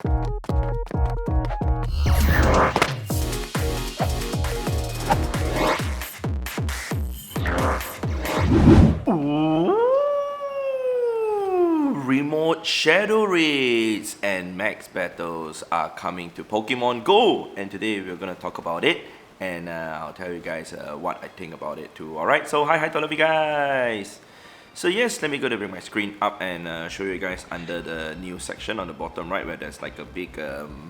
Remote shadow raids and max battles are coming to Pokemon GO, and today we're gonna talk about it, and I'll tell you guys what I think about it too. Alright, so hi to all of you guys. So yes, let me go to bring my screen up and show you guys under the news section on the bottom right, where there's like a big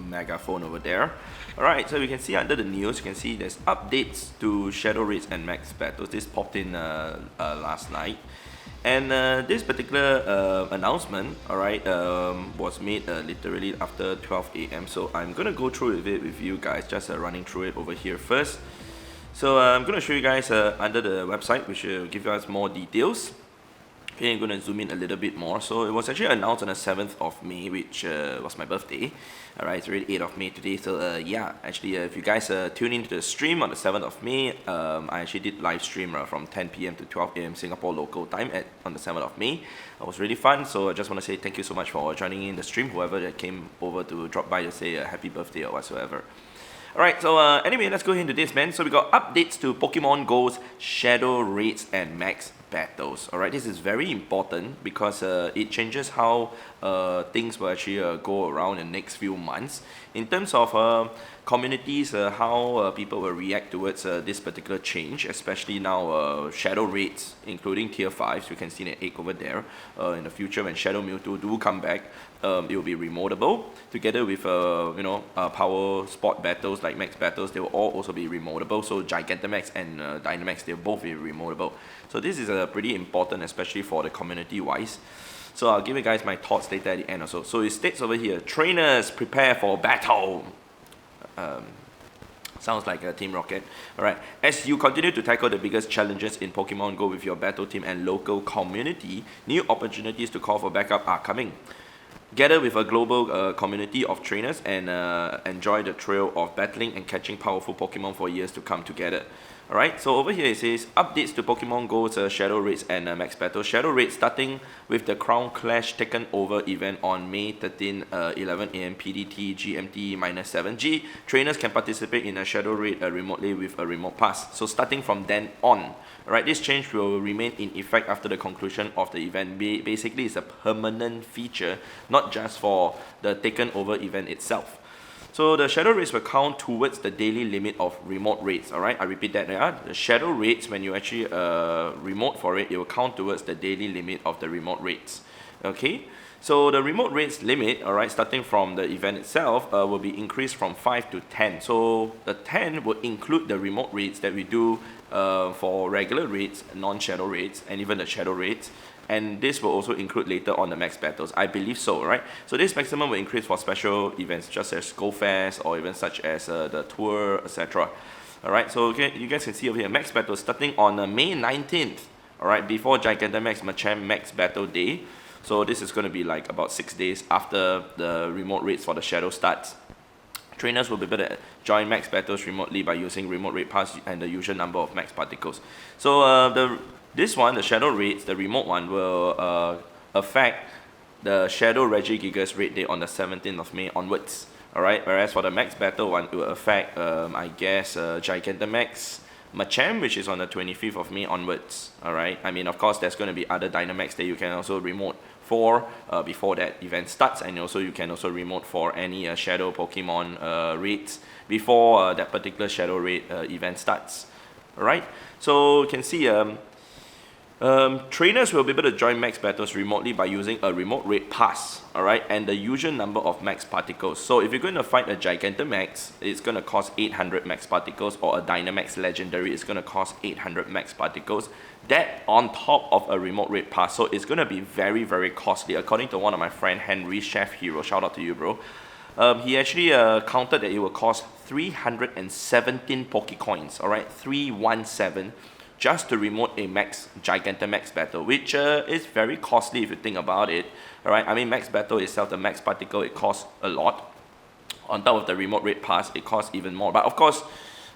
megaphone over there. Alright, so you can see under the news, you can see there's updates to shadow raids and max battles. This popped in last night. And this particular announcement, alright, was made literally after 12 AM. So I'm gonna go through it with you guys, just running through it over here first. So I'm gonna show you guys under the website, which will give you guys more details. Okay, I'm gonna zoom in a little bit more. So it was actually announced on the 7th of May, which was my birthday. Alright, it's already 8th of May today. So yeah, actually if you guys tune into the stream on the 7th of May, I actually did live stream from 10 PM to 12 AM Singapore local time on the 7th of May. It was really fun, so I just want to say thank you so much for joining in the stream, whoever that came over to drop by to say a happy birthday or whatsoever. Alright, so anyway, let's go into this, man. So we got updates to Pokemon GO's shadow raids and max battles. Alright, this is very important because it changes how things will actually go around in the next few months. In terms of communities, how people will react towards this particular change, especially now shadow raids, including tier 5s. You can see the egg over there. In the future, when Shadow Mewtwo do come back, it will be remotable. Together with power spot battles like max battles, they will all also be remotable. So Gigantamax and Dynamax, they'll both be remotable. So this is pretty important, especially for the community wise. So I'll give you guys my thoughts later at the end also. So it states over here, trainers prepare for battle. Sounds like a Team Rocket. Alright, as you continue to tackle the biggest challenges in Pokemon GO with your battle team and local community, new opportunities to call for backup are coming. Gather with a global community of trainers and enjoy the thrill of battling and catching powerful Pokemon for years to come together. Alright, so over here it says updates to Pokemon GO's Shadow Raids and Max Battle. Shadow Raids starting with the Crown Clash Taken Over event on May 13, 11 AM PDT GMT -7G. Trainers can participate in a Shadow Raid remotely with a remote pass. So starting from then on, alright, this change will remain in effect after the conclusion of the event. Basically, it's a permanent feature, not just for the Taken Over event itself. So the shadow raids will count towards the daily limit of remote raids. Alright, I repeat that. The shadow raids, when you actually remote for it, it will count towards the daily limit of the remote raids. Okay, so the remote raids limit, alright, starting from the event itself, will be increased from 5 to 10. So the 10 will include the remote raids that we do for regular raids, non-shadow raids, and even the shadow raids. And this will also include later on the max battles. I believe so, right? So this maximum will increase for special events, just as Go Fest or even such as the Thur, etc. Alright, so okay, you guys can see over here, max battle starting on May 19th, alright, before Gigantamax Machamp Max Battle Day. So this is going to be like about 6 days after the remote raids for the Shadow starts. Trainers will be able to join max battles remotely by using remote raid pass and the usual number of max particles. So this one, the Shadow Raids, the remote one, will affect the Shadow Regigigas raid day on the 17th of May onwards. Alright, whereas for the Max Battle one, it will affect, I guess, Gigantamax Machamp, which is on the 25th of May onwards. Alright, I mean, of course, there's going to be other Dynamax that you can also remote for before that event starts, and also you can also remote for any Shadow Pokemon raids before that particular Shadow Raid event starts. Alright, so you can see trainers will be able to join max battles remotely by using a remote raid pass, alright, and the usual number of max particles. So if you're going to fight a Gigantamax, it's going to cost 800 max particles, or a Dynamax Legendary, it's going to cost 800 max particles. That on top of a remote raid pass, so it's going to be very, very costly. According to one of my friend Henry, Chef Hero, shout out to you, bro. He actually counted that it will cost 317 Pokecoins, alright, 317, just to remote a max Gigantamax battle, which is very costly if you think about it. Alright, I mean, max battle itself, the max particle, it costs a lot. On top of the remote raid pass, it costs even more. But of course,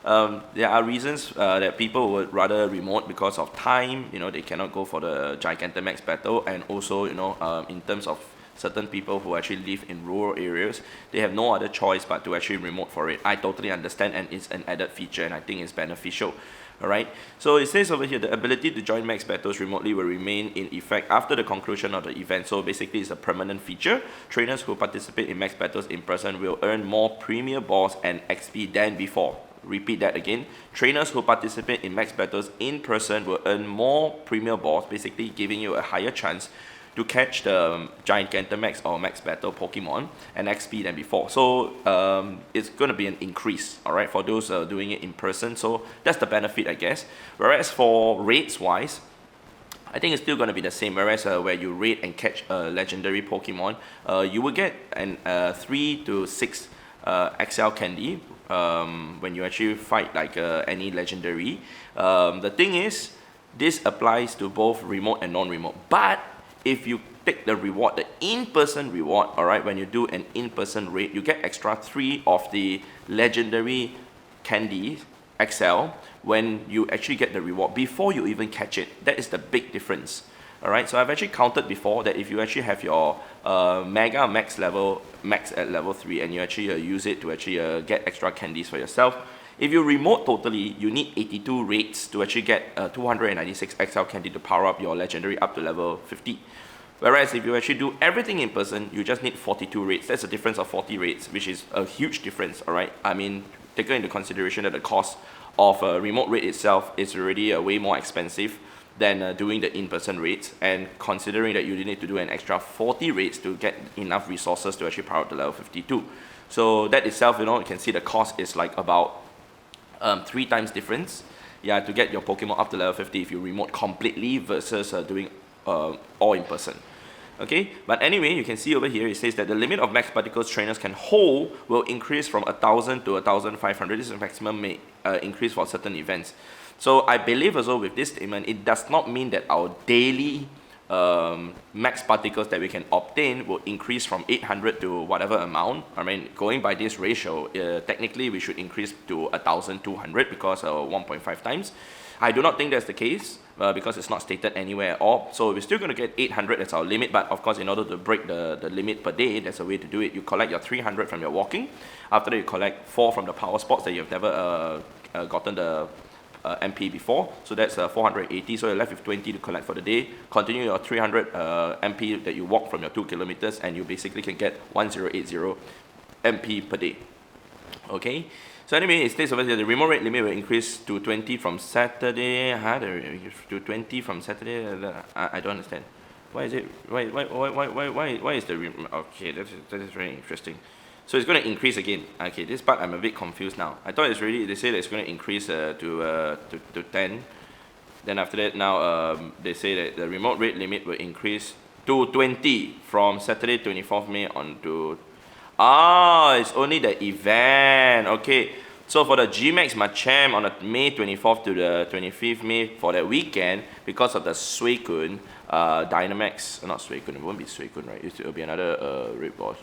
there are reasons that people would rather remote because of time. You know, they cannot go for the Gigantamax battle, and also, you know, in terms of certain people who actually live in rural areas, they have no other choice but to actually remote for it. I totally understand, and it's an added feature, and I think it's beneficial. Alright, so it says over here, the ability to join max battles remotely will remain in effect after the conclusion of the event. So basically it's a permanent feature. Trainers who participate in max battles in person will earn more premier balls and XP than before. Repeat that again. Trainers who participate in max battles in person will earn more premier balls, basically giving you a higher chance to catch the Gigantamax or Max Battle Pokemon and XP than before. So it's going to be an increase, all right, for those doing it in person. So that's the benefit, I guess. Whereas for rates wise, I think it's still going to be the same. Whereas where you raid and catch a legendary Pokemon, you will get an 3 to 6 XL candy when you actually fight like any legendary. The thing is, this applies to both remote and non-remote. But if you take the reward, the in-person reward, alright, when you do an in-person raid, you get extra 3 of the legendary candy XL when you actually get the reward before you even catch it. That is the big difference. Alright, so I've actually counted before that if you actually have your Mega Max at level 3 and you actually use it to actually get extra candies for yourself, if you remote totally, you need 82 raids to actually get 296 XL candy to power up your legendary up to level 50. Whereas if you actually do everything in person, you just need 42 raids. That's a difference of 40 raids, which is a huge difference, alright? I mean, taking into consideration that the cost of a remote raid itself is already way more expensive than doing the in-person raids, and considering that you need to do an extra 40 raids to get enough resources to actually power up to level 52. So that itself, you know, you can see the cost is like about 3 times difference, yeah, to get your Pokemon up to level 50 if you remote completely versus doing all in person. Okay, but anyway, you can see over here it says that the limit of max particles trainers can hold will increase from 1,000 to 1,500. This is a maximum may increase for certain events. So I believe also with this statement, it does not mean that our daily max particles that we can obtain will increase from 800 to whatever amount. I mean, going by this ratio, technically we should increase to 1,200 because 1.5 times. I do not think that's the case because it's not stated anywhere at all. So we're still going to get 800 as our limit, but of course in order to break the limit per day, there's a way to do it. You collect your 300 from your walking. After that, you collect 4 from the power spots that you've never gotten the MP before, so that's 480, so you're left with 20 to collect for the day. Continue your 300 MP that you walk from your 2 kilometers, and you basically can get 1080 MP per day. Okay, so anyway, it states over here the remote rate limit will increase to 20 from Saturday. To 20 from Saturday. I don't understand. Why is it? Why is the okay? That is very interesting. So it's going to increase again. Okay, this part I'm a bit confused now. I thought it's really, they say that it's going to increase to 10. Then after that, now they say that the remote rate limit will increase to 20 from Saturday 24th May on to... Ah, it's only the event. Okay, so for the Gmax Machamp on the May 24th to the 25th May for that weekend, because of the Suicune Dynamax, not Suicune, it won't be Suicune, right? It will be another raid boss.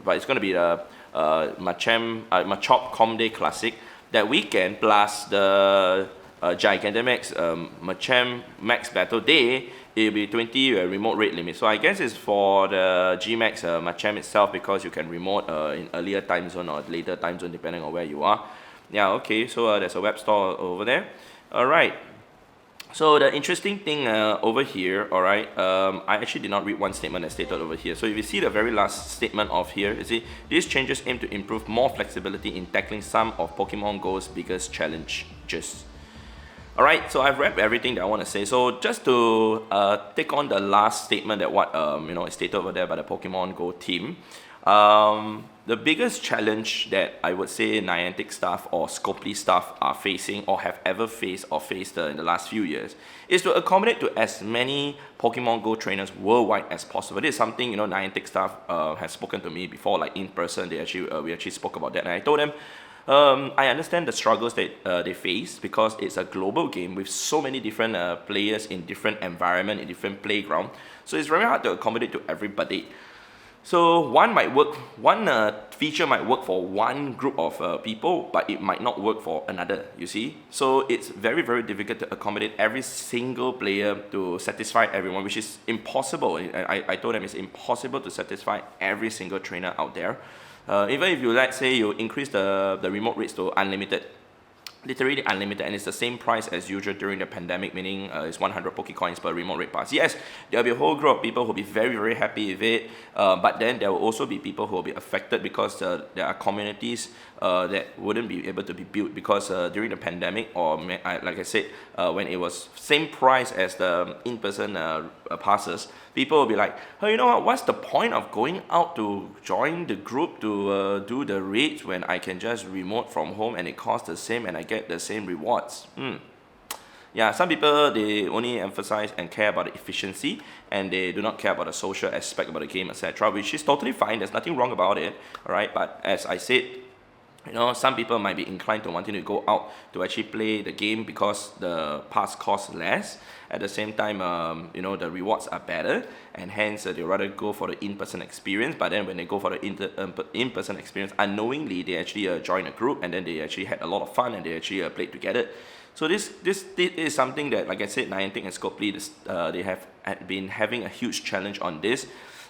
But it's going to be the Machop Comday Classic that weekend, plus the Gigantamax Machamp Max Battle Day. It will be 20 remote rate limit. So I guess it's for the Gmax Machamp itself, because you can remote in earlier time zone or later time zone depending on where you are. Yeah, okay, so there's a web store over there. Alright. So the interesting thing over here, alright, I actually did not read one statement that's stated over here. So if you see the very last statement of here, you see, these changes aim to improve more flexibility in tackling some of Pokemon GO's biggest challenges. Alright, so I've read everything that I want to say. So just to take on the last statement that what is stated over there by the Pokemon GO team. The biggest challenge that I would say Niantic staff or Scopely staff are facing or have ever faced or faced in the last few years is to accommodate to as many Pokemon GO trainers worldwide as possible. This is something Niantic staff has spoken to me before, like in person. We actually spoke about that, and I told them I understand the struggles that they face because it's a global game with so many different players in different environment, in different playground. So it's very hard to accommodate to everybody. So one feature might work for one group of people, but it might not work for another, you see. So it's very, very difficult to accommodate every single player to satisfy everyone, which is impossible. I told them it's impossible to satisfy every single trainer out there. Even if you, let's say, you increase the remote rates to unlimited, literally unlimited, and it's the same price as usual during the pandemic, meaning it's 100 Pokecoins per remote rate pass. Yes, there'll be a whole group of people who'll be very, very happy with it, but then there will also be people who will be affected because there are communities that wouldn't be able to be built because during the pandemic, or like I said, when it was same price as the in-person passes, people will be like, oh, you know what, what's the point of going out to join the group to do the raids when I can just remote from home and it costs the same and I get the same rewards? Yeah, some people, they only emphasize and care about the efficiency, and they do not care about the social aspect about the game, etc., which is totally fine. There's nothing wrong about it, all right? But as I said, you know, some people might be inclined to wanting to go out to actually play the game because the pass costs less. At the same time, you know, the rewards are better, and hence they rather go for the in-person experience. But then when they go for the in-person experience, unknowingly they actually join a group, and then they actually had a lot of fun, and they actually played together. So this is something that, like I said, Niantic and Scopely, they have been having a huge challenge on this.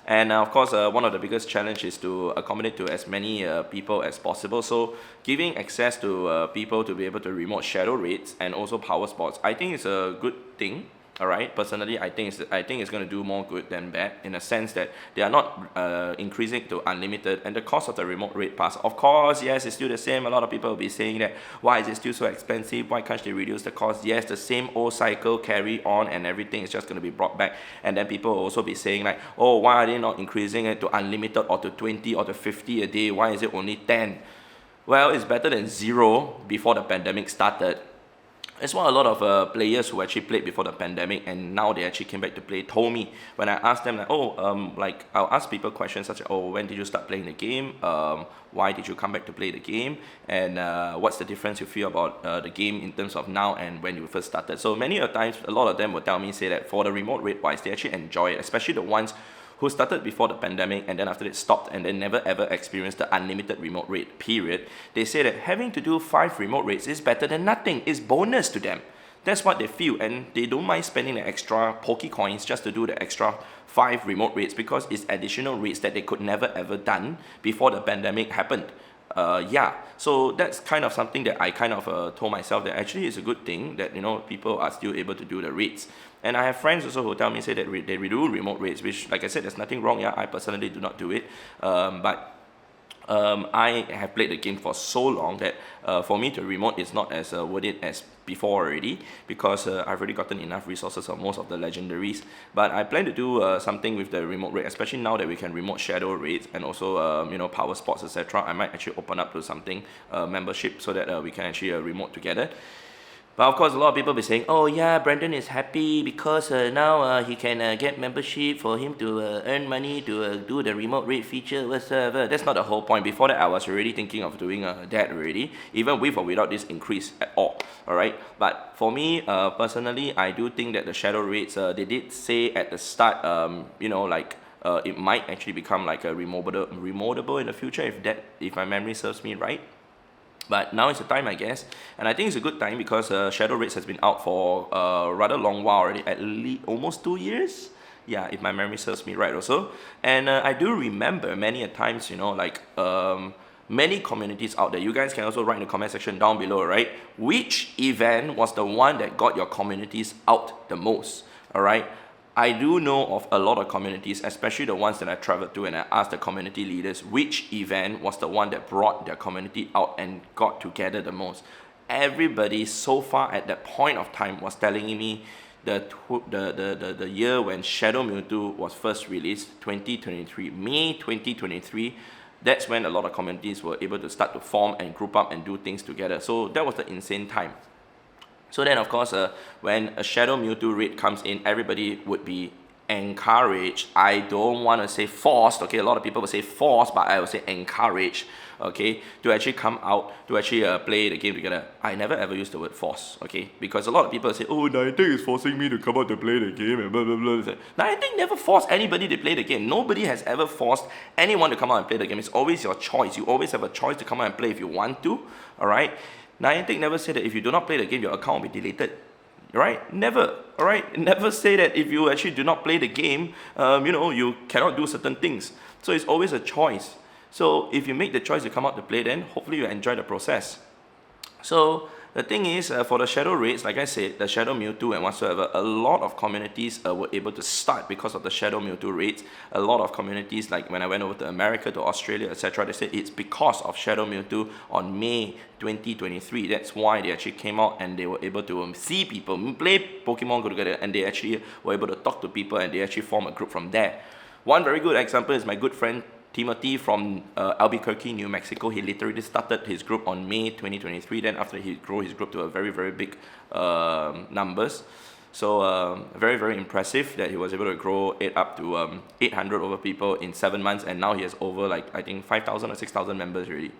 And of course, one of the biggest challenge is to accommodate to as many people as possible. So giving access to people to be able to remote shadow raids and also power spots, I think it's a good thing. All right. Personally, I think it's going to do more good than bad, in a sense that they are not increasing to unlimited, and the cost of the remote raid pass, of course, yes, it's still the same. A lot of people will be saying that, why is it still so expensive? Why can't they reduce the cost? Yes, the same old cycle carry on, and everything is just going to be brought back. And then people will also be saying like, oh, why are they not increasing it to unlimited or to 20 or to 50 a day? Why is it only 10? Well, it's better than 0 before the pandemic started. That's what a lot of players who actually played before the pandemic and now they actually came back to play told me when I asked them, like, like I'll ask people questions such as, oh, when did you start playing the game? Why did you come back to play the game? And what's the difference you feel about the game in terms of now and when you first started? So many of times, a lot of them will tell me, say that for the remote raid wise, they actually enjoy it, especially the ones who started before the pandemic and then after it stopped and then never ever experienced the unlimited remote raid period. They say that having to do 5 remote raids is better than nothing. It's bonus to them. That's what they feel, and they don't mind spending the extra Pokecoins just to do the extra 5 remote raids because it's additional raids that they could never ever done before the pandemic happened. Yeah, so that's kind of something that I kind of told myself that actually it's a good thing that, you know, people are still able to do the raids. And I have friends also who tell me, say that they do remote raids, which, like I said, there's nothing wrong. Yeah, I personally do not do it, but I have played the game for so long that for me to remote is not as worth it as before already, because I've already gotten enough resources on most of the legendaries. But I plan to do something with the remote raid, especially now that we can remote shadow raids and also you know, power spots, etc. I might actually open up to something membership so that we can actually remote together. But of course, a lot of people be saying, oh yeah, Brandon is happy because now he can get membership for him to earn money to do the remote raid feature, whatsoever. That's not the whole point. Before that, I was already thinking of doing that already, even with or without this increase at all. Alright, but for me, personally, I do think that the shadow raids, they did say at the start, you know, like, it might actually become like a remodeable in the future if my memory serves me right. But now is the time, I guess, and I think it's a good time because Shadow Raids has been out for a rather long while already, at least almost 2 years. Yeah, if my memory serves me right also. And I do remember many a times, you know, like many communities out there. You guys can also write in the comment section down below, right? Which event was the one that got your communities out the most? All right. I do know of a lot of communities, especially the ones that I traveled to, and I asked the community leaders which event was the one that brought their community out and got together the most. Everybody so far at that point of time was telling me the year when Shadow Mewtwo was first released, 2023, May 2023. That's when a lot of communities were able to start to form and group up and do things together. So that was the insane time. So then, of course, when a Shadow Mewtwo raid comes in, everybody would be encourage, I don't want to say forced, okay, a lot of people will say forced, but I will say encourage, okay, to actually come out, to actually play the game together. I never ever use the word force, okay, because a lot of people say, oh, Niantic is forcing me to come out to play the game and blah blah blah. Niantic never forced anybody to play the game. Nobody has ever forced anyone to come out and play the game. It's always your choice. You always have a choice to come out and play if you want to, alright. Niantic never said that if you do not play the game, your account will be deleted. Right? Never. Alright? Never say that if you actually do not play the game, you cannot do certain things. So it's always a choice. So if you make the choice to come out to play, then hopefully you enjoy the process. So the thing is, for the Shadow raids, like I said, the Shadow Mewtwo and whatsoever, a lot of communities were able to start because of the Shadow Mewtwo raids. A lot of communities, like when I went over to America, to Australia, etc., they said it's because of Shadow Mewtwo on May 2023. That's why they actually came out and they were able to see people, play Pokemon Go together, and they actually were able to talk to people and they actually form a group from there. One very good example is my good friend Timothy from Albuquerque, New Mexico. He literally started his group on May 2023. Then after he grew his group to a very, very big numbers. So very, very impressive that he was able to grow it up to 800 over people in 7 months. And now he has over like, I think 5,000 or 6,000 members already.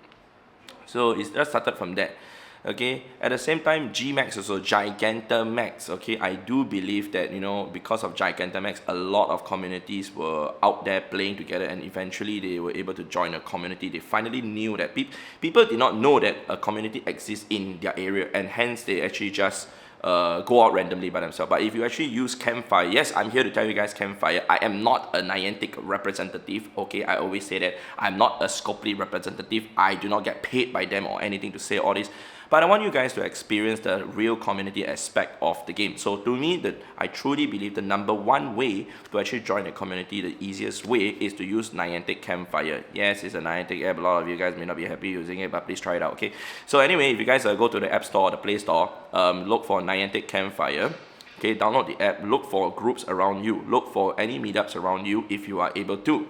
So it's just started from that. Okay, at the same time, Gmax also, Gigantamax. Okay, I do believe that, because of Gigantamax, a lot of communities were out there playing together, and eventually they were able to join a community. They finally knew that people did not know that a community exists in their area, and hence they actually just go out randomly by themselves. But if you actually use Campfire, yes, I'm here to tell you guys Campfire. I am not a Niantic representative, okay? I always say that. I'm not a Scopely representative. I do not get paid by them or anything to say all this. But I want you guys to experience the real community aspect of the game. So to me, I truly believe the number one way to actually join the community, the easiest way, is to use Niantic Campfire. Yes, it's a Niantic app. A lot of you guys may not be happy using it, but please try it out, okay? So anyway, if you guys go to the App Store or the Play Store, look for Niantic Campfire. Okay, download the app, look for groups around you, look for any meetups around you if you are able to.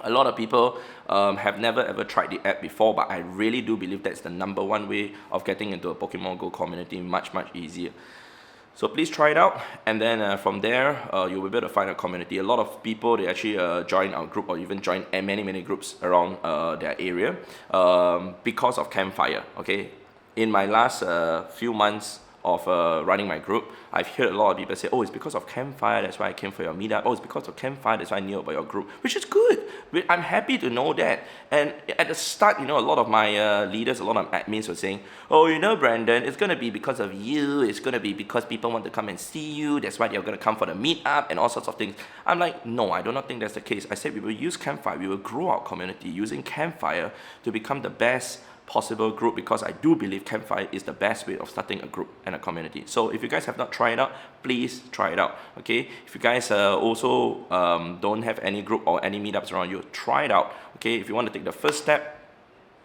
A lot of people have never ever tried the app before, but I really do believe that's the number one way of getting into a Pokemon Go community much, much easier. So please try it out, and then from there, you'll be able to find a community. A lot of people, they actually join our group or even join many, many groups around their area because of Campfire, okay? In my last few months of running my group, I've heard a lot of people say, oh, it's because of Campfire, that's why I came for your meetup. Oh, it's because of Campfire, that's why I knew about your group, which is good. I'm happy to know that. And at the start, a lot of my leaders, a lot of admins were saying, oh, Brandon, it's going to be because of you, it's going to be because people want to come and see you, that's why they're going to come for the meetup and all sorts of things. I'm like, no, I do not think that's the case. I said we will use Campfire, we will grow our community using Campfire to become the best possible group, because I do believe Campfire is the best way of starting a group and a community. So if you guys have not tried it out, please try it out, okay? If you guys also don't have any group or any meetups around you, try it out, okay? If you want to take the first step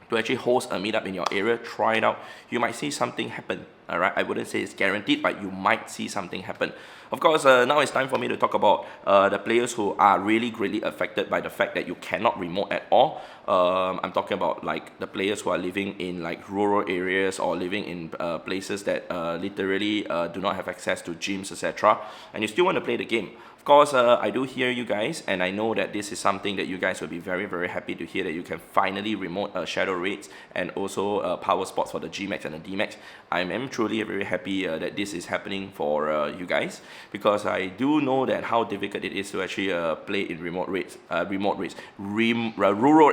to actually host a meetup in your area, try it out. You might see something happen, all right? I wouldn't say it's guaranteed, but you might see something happen. Of course, now it's time for me to talk about the players who are really greatly affected by the fact that you cannot remote at all. I'm talking about like the players who are living in like rural areas or living in places that literally do not have access to gyms, etc. And you still want to play the game. Of course, I do hear you guys, and I know that this is something that you guys will be very, very happy to hear, that you can finally remote Shadow raids and also power spots for the Gmax and the Dmax. I am truly very happy that this is happening for you guys, because I do know that how difficult it is to actually play in rural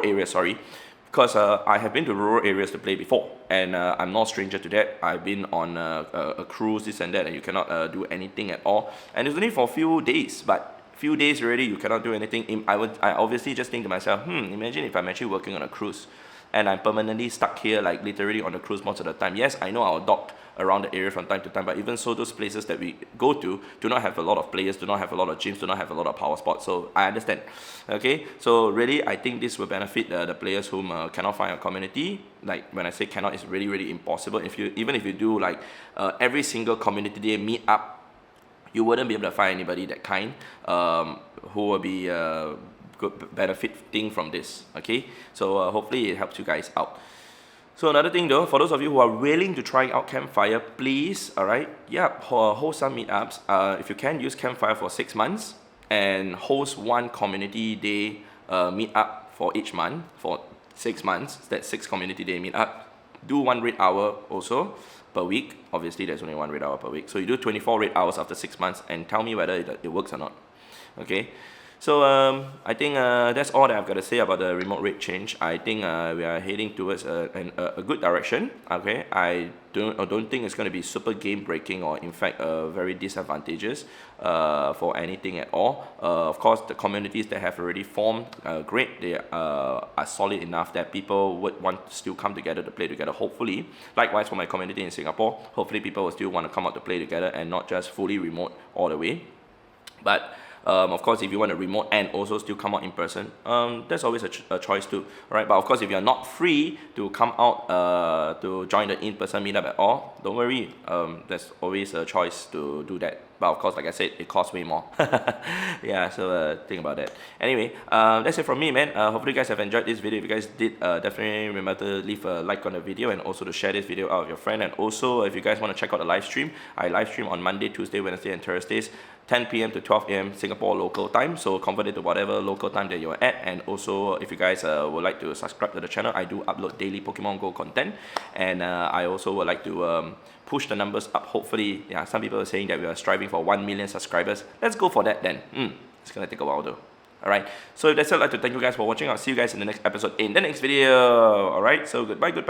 areas, sorry. Because I have been to rural areas to play before, and I'm no stranger to that. I've been on a cruise, this and that, and you cannot do anything at all. And it's only for a few days, but few days already you cannot do anything. I obviously just think to myself, imagine if I'm actually working on a cruise, and I'm permanently stuck here, like literally on the cruise most of the time. Yes, I know I'll dock around the area from time to time, but even so, those places that we go to do not have a lot of players, do not have a lot of gyms, do not have a lot of power spots. So I understand. Okay, so really, I think this will benefit the players whom cannot find a community. Like when I say cannot, it's really, really impossible. Even if you do like every single community day meet up, you wouldn't be able to find anybody that kind who will be benefiting from this. Okay, so hopefully it helps you guys out. So another thing though, for those of you who are willing to try out Campfire, please, alright, hold some meetups. If you can, use Campfire for 6 months. and host one community day meetup for each month for 6 months. That's 6 community day meetup. Do 1 raid hour also per week. Obviously, there's only 1 raid hour per week. So you do 24 raid hours after 6 months and tell me whether it works or not. Okay. So I think that's all that I've got to say about the remote rate change. I think we are heading towards a good direction. Okay, I don't think it's going to be super game breaking or in fact very disadvantageous for anything at all. Of course, the communities that have already formed, great. They are solid enough that people would want to still come together to play together. Hopefully, likewise for my community in Singapore, hopefully people will still want to come out to play together and not just fully remote all the way. But of course, if you want to remote and also still come out in person, that's always a choice too, right? But of course, if you're not free to come out to join the in-person meetup at all, don't worry. There's always a choice to do that. But of course, like I said, it costs way more. Yeah, so think about that. Anyway, that's it from me, man. Hopefully you guys have enjoyed this video. If you guys did, definitely remember to leave a like on the video and also to share this video out with your friend. And also, if you guys want to check out the live stream, I live stream on Monday, Tuesday, Wednesday, and Thursdays, 10 p.m. to 12 a.m. Singapore local time. So convert it to whatever local time that you're at. And also, if you guys would like to subscribe to the channel, I do upload daily Pokemon Go content. And I also would like to push the numbers up. Hopefully, yeah, some people are saying that we are striving for 1 million subscribers. Let's go for that then. It's gonna take a while though. Alright, so if that's it, I'd like to thank you guys for watching. I'll see you guys in the next episode in the next video. Alright, so goodbye.